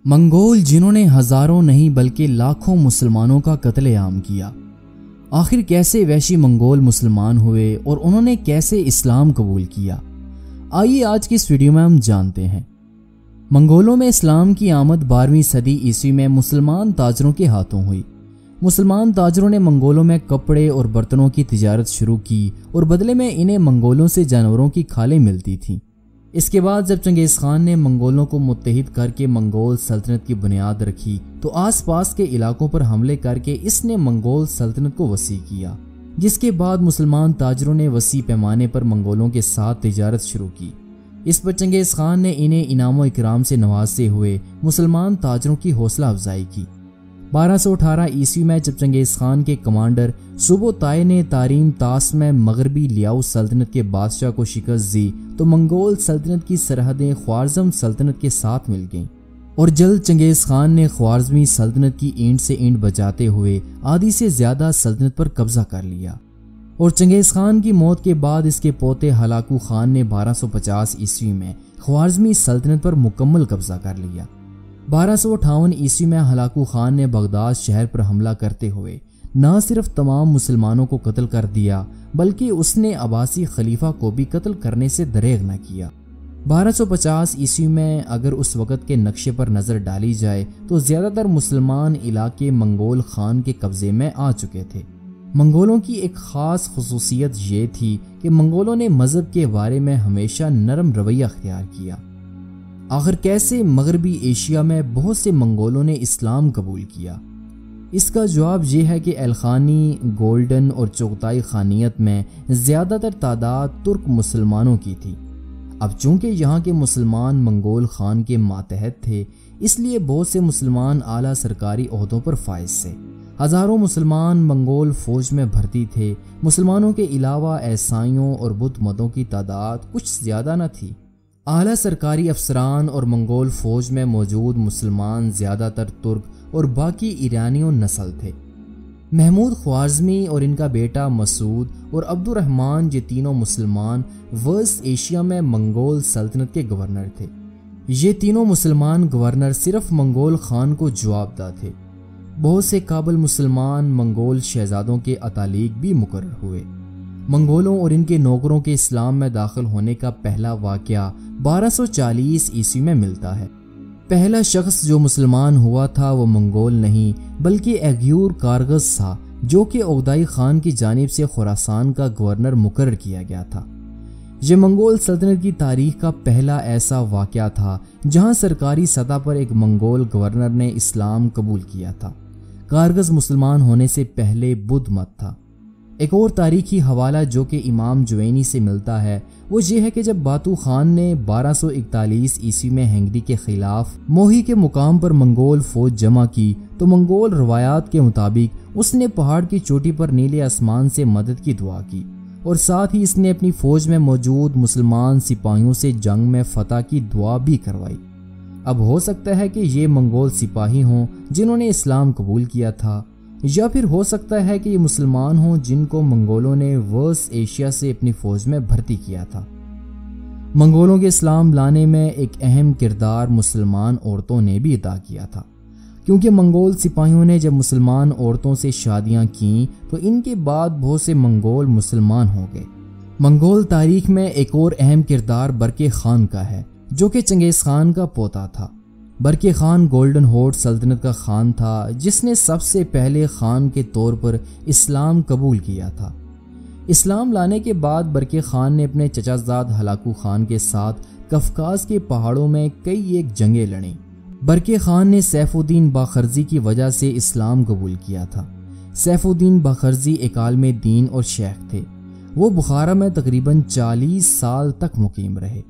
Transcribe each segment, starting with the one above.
منگول جنہوں نے ہزاروں نہیں بلکہ لاکھوں مسلمانوں کا قتل عام کیا، آخر کیسے وحشی منگول مسلمان ہوئے اور انہوں نے کیسے اسلام قبول کیا؟ آئیے آج کی اس ویڈیو میں ہم جانتے ہیں۔ منگولوں میں اسلام کی آمد 12ویں صدی عیسوی میں مسلمان تاجروں کے ہاتھوں ہوئی۔ مسلمان تاجروں نے منگولوں میں کپڑے اور برتنوں کی تجارت شروع کی اور بدلے میں انہیں منگولوں سے جانوروں کی کھالیں ملتی تھیں۔ اس کے بعد جب چنگیز خان نے منگولوں کو متحد کر کے منگول سلطنت کی بنیاد رکھی تو آس پاس کے علاقوں پر حملے کر کے اس نے منگول سلطنت کو وسیع کیا، جس کے بعد مسلمان تاجروں نے وسیع پیمانے پر منگولوں کے ساتھ تجارت شروع کی۔ اس پر چنگیز خان نے انہیں انعام و اکرام سے نوازتے ہوئے مسلمان تاجروں کی حوصلہ افزائی کی۔ 1218 عیسوی میں جب چنگیز خان کے کمانڈر سبوتائے نے تاریم تاس میں مغربی لیاؤ سلطنت کے بادشاہ کو شکست دی تو منگول سلطنت کی سرحدیں خوارزم سلطنت کے ساتھ مل گئیں اور جلد چنگیز خان نے خوارزمی سلطنت کی اینٹ سے اینٹ بجاتے ہوئے آدھی سے زیادہ سلطنت پر قبضہ کر لیا، اور چنگیز خان کی موت کے بعد اس کے پوتے ہلاکو خان نے 1250 عیسوی میں خوارزمی سلطنت پر مکمل قبضہ کر لیا۔ 1258 عیسوی میں ہلاکو خان نے بغداد شہر پر حملہ کرتے ہوئے نہ صرف تمام مسلمانوں کو قتل کر دیا بلکہ اس نے عباسی خلیفہ کو بھی قتل کرنے سے دریغ نہ کیا۔ 1250 عیسوی میں اگر اس وقت کے نقشے پر نظر ڈالی جائے تو زیادہ تر مسلمان علاقے منگول خان کے قبضے میں آ چکے تھے۔ منگولوں کی ایک خاص خصوصیت یہ تھی کہ منگولوں نے مذہب کے بارے میں ہمیشہ نرم رویہ اختیار کیا۔ آخر کیسے مغربی ایشیا میں بہت سے منگولوں نے اسلام قبول کیا؟ اس کا جواب یہ ہے کہ ایلخانی، گولڈن اور چغتائی خانیت میں زیادہ تر تعداد ترک مسلمانوں کی تھی۔ اب چونکہ یہاں کے مسلمان منگول خان کے ماتحت تھے، اس لیے بہت سے مسلمان اعلیٰ سرکاری عہدوں پر فائز تھے۔ ہزاروں مسلمان منگول فوج میں بھرتی تھے۔ مسلمانوں کے علاوہ عیسائیوں اور بدھ متوں کی تعداد کچھ زیادہ نہ تھی۔ اعلیٰ سرکاری افسران اور منگول فوج میں موجود مسلمان زیادہ تر ترک اور باقی ایرانیوں نسل تھے۔ محمود خوارزمی اور ان کا بیٹا مسعود اور عبد الرحمن یہ تینوں مسلمان وسط ایشیا میں منگول سلطنت کے گورنر تھے۔ یہ تینوں مسلمان گورنر صرف منگول خان کو جواب دہ تھے۔ بہت سے قابل مسلمان منگول شہزادوں کے اتالیق بھی مقرر ہوئے۔ منگولوں اور ان کے نوکروں کے اسلام میں داخل ہونے کا پہلا واقعہ 1240 عیسوی میں ملتا ہے۔ پہلا شخص جو مسلمان ہوا تھا وہ منگول نہیں بلکہ ایغیور کارگز تھا، جو کہ اوغدائی خان کی جانب سے خراسان کا گورنر مقرر کیا گیا تھا۔ یہ منگول سلطنت کی تاریخ کا پہلا ایسا واقعہ تھا جہاں سرکاری سطح پر ایک منگول گورنر نے اسلام قبول کیا تھا۔ کارگز مسلمان ہونے سے پہلے بدھ مت تھا۔ ایک اور تاریخی حوالہ جو کہ امام جوینی سے ملتا ہے وہ یہ ہے کہ جب باتو خان نے 1241 عیسوی میں ہنگری کے خلاف موہی کے مقام پر منگول فوج جمع کی تو منگول روایات کے مطابق اس نے پہاڑ کی چوٹی پر نیلے آسمان سے مدد کی دعا کی، اور ساتھ ہی اس نے اپنی فوج میں موجود مسلمان سپاہیوں سے جنگ میں فتح کی دعا بھی کروائی۔ اب ہو سکتا ہے کہ یہ منگول سپاہی ہوں جنہوں نے اسلام قبول کیا تھا، یا پھر ہو سکتا ہے کہ یہ مسلمان ہوں جن کو منگولوں نے وسط ایشیا سے اپنی فوج میں بھرتی کیا تھا۔ منگولوں کے اسلام لانے میں ایک اہم کردار مسلمان عورتوں نے بھی ادا کیا تھا، کیونکہ منگول سپاہیوں نے جب مسلمان عورتوں سے شادیاں کیں تو ان کے بعد بہت سے منگول مسلمان ہو گئے۔ منگول تاریخ میں ایک اور اہم کردار برقے خان کا ہے، جو کہ چنگیز خان کا پوتا تھا۔ برقے خان گولڈن ہورڈ سلطنت کا خان تھا جس نے سب سے پہلے خان کے طور پر اسلام قبول کیا تھا۔ اسلام لانے کے بعد برقے خان نے اپنے چچا زاد ہلاکو خان کے ساتھ کفکاز کے پہاڑوں میں کئی ایک جنگیں لڑیں۔ برقے خان نے سیف الدین باخرزی کی وجہ سے اسلام قبول کیا تھا۔ سیف الدین باخرزی ایک عالم دین اور شیخ تھے۔ وہ بخارا میں تقریباً 40 سال تک مقیم رہے۔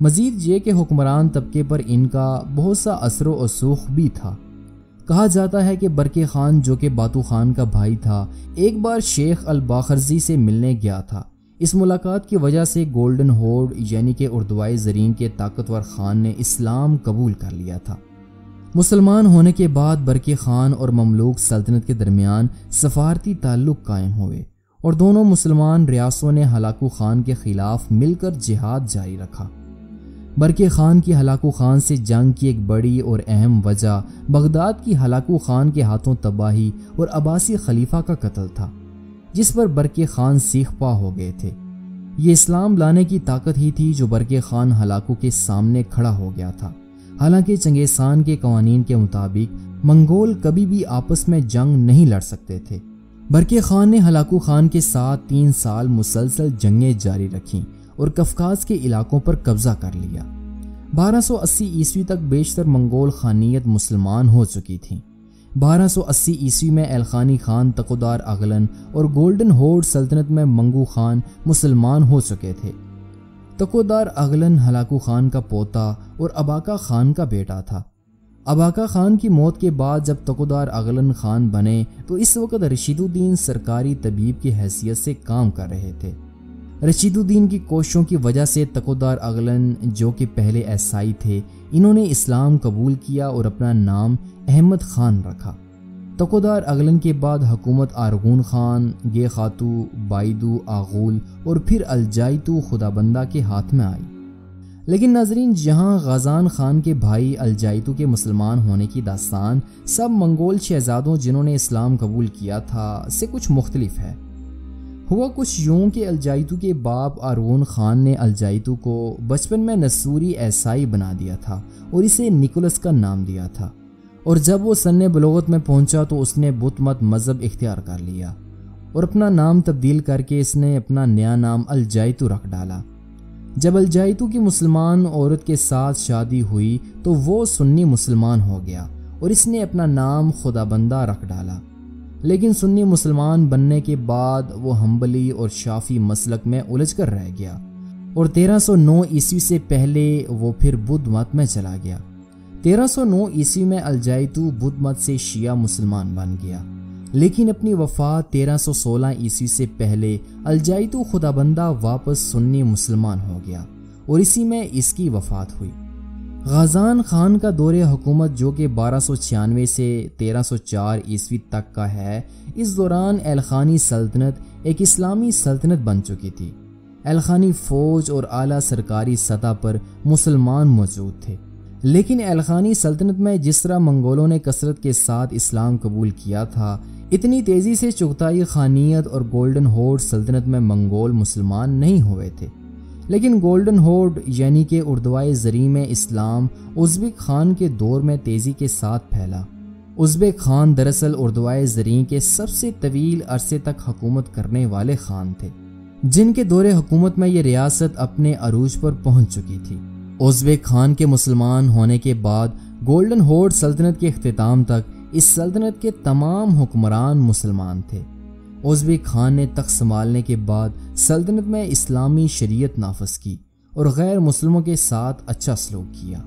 مزید یہ کہ حکمران طبقے پر ان کا بہت سا اثر و رسوخ بھی تھا۔ کہا جاتا ہے کہ برقے خان جو کہ باتو خان کا بھائی تھا ایک بار شیخ الباخرزی سے ملنے گیا تھا۔ اس ملاقات کی وجہ سے گولڈن ہورڈ یعنی کہ اردوائی زرین کے طاقتور خان نے اسلام قبول کر لیا تھا۔ مسلمان ہونے کے بعد برقے خان اور مملوک سلطنت کے درمیان سفارتی تعلق قائم ہوئے اور دونوں مسلمان ریاستوں نے ہلاکو خان کے خلاف مل کر جہاد جاری رکھا۔ برقع خان کی ہلاکو خان سے جنگ کی ایک بڑی اور اہم وجہ بغداد کی ہلاکو خان کے ہاتھوں تباہی اور عباسی خلیفہ کا قتل تھا، جس پر برقع خان سیخ پا ہو گئے تھے۔ یہ اسلام لانے کی طاقت ہی تھی جو برقع خان ہلاکو کے سامنے کھڑا ہو گیا تھا۔ حالانکہ چنگیز خان کے قوانین کے مطابق منگول کبھی بھی آپس میں جنگ نہیں لڑ سکتے تھے۔ برقع خان نے ہلاکو خان کے ساتھ 3 سال مسلسل جنگیں جاری رکھیں اور قفقاز کے علاقوں پر قبضہ کر لیا۔ 1280 عیسوی تک بیشتر منگول خانیت مسلمان ہو چکی تھیں۔ 1280 عیسوی میں الخانی خان تقودار اغلن اور گولڈن ہورڈ سلطنت میں منگو خان مسلمان ہو چکے تھے۔ تقودار اغلن ہلاکو خان کا پوتا اور اباکا خان کا بیٹا تھا۔ اباکا خان کی موت کے بعد جب تقودار اغلن خان بنے تو اس وقت رشید الدین سرکاری طبیب کی حیثیت سے کام کر رہے تھے۔ رشید الدین کی کوششوں کی وجہ سے تقودار اغلن جو کہ پہلے عیسائی تھے، انہوں نے اسلام قبول کیا اور اپنا نام احمد خان رکھا۔ تقودار اغلن کے بعد حکومت آرغون خان، گے خاتو، بائدو آغول اور پھر الجائتو خدا بندہ کے ہاتھ میں آئی۔ لیکن ناظرین، جہاں غازان خان کے بھائی الجائتو کے مسلمان ہونے کی داستان سب منگول شہزادوں جنہوں نے اسلام قبول کیا تھا سے کچھ مختلف ہے۔ ہوا کچھ یوں کہ الجائتو کے باپ آرغون خان نے الجائتو کو بچپن میں نسوری عیسائی بنا دیا تھا اور اسے نکولس کا نام دیا تھا، اور جب وہ سن بلوغت میں پہنچا تو اس نے بت مت مذہب اختیار کر لیا اور اپنا نام تبدیل کر کے اس نے اپنا نیا نام الجائتو رکھ ڈالا۔ جب الجائتو کی مسلمان عورت کے ساتھ شادی ہوئی تو وہ سنی مسلمان ہو گیا اور اس نے اپنا نام خدا بندہ رکھ ڈالا۔ لیکن سنی مسلمان بننے کے بعد وہ حنبلی اور شافی مسلک میں الجھ کر رہ گیا اور 1309 عیسوی سے پہلے وہ پھر بدھ مت میں چلا گیا۔ 1309 عیسوی میں الجائتو بدھ مت سے شیعہ مسلمان بن گیا، لیکن اپنی وفات 1316 عیسوی سے پہلے الجائتو خدا بندہ واپس سنی مسلمان ہو گیا اور اسی میں اس کی وفات ہوئی۔ غازان خان کا دور حکومت جو کہ 1296 سے 1304 عیسوی تک کا ہے، اس دوران الخانی سلطنت ایک اسلامی سلطنت بن چکی تھی۔ الخانی فوج اور اعلیٰ سرکاری سطح پر مسلمان موجود تھے، لیکن الخانی سلطنت میں جس طرح منگولوں نے کثرت کے ساتھ اسلام قبول کیا تھا، اتنی تیزی سے چغتائی خانیت اور گولڈن ہورڈ سلطنت میں منگول مسلمان نہیں ہوئے تھے۔ لیکن گولڈن ہورڈ یعنی کہ اردوائے زریں میں اسلام ازبک خان کے دور میں تیزی کے ساتھ پھیلا۔ ازبک خان دراصل اردوائے زریں کے سب سے طویل عرصے تک حکومت کرنے والے خان تھے، جن کے دور حکومت میں یہ ریاست اپنے عروج پر پہنچ چکی تھی۔ ازبک خان کے مسلمان ہونے کے بعد گولڈن ہورڈ سلطنت کے اختتام تک اس سلطنت کے تمام حکمران مسلمان تھے۔ ازبک خان نے تخت سنبھالنے کے بعد سلطنت میں اسلامی شریعت نافذ کی اور غیر مسلموں کے ساتھ اچھا سلوک کیا۔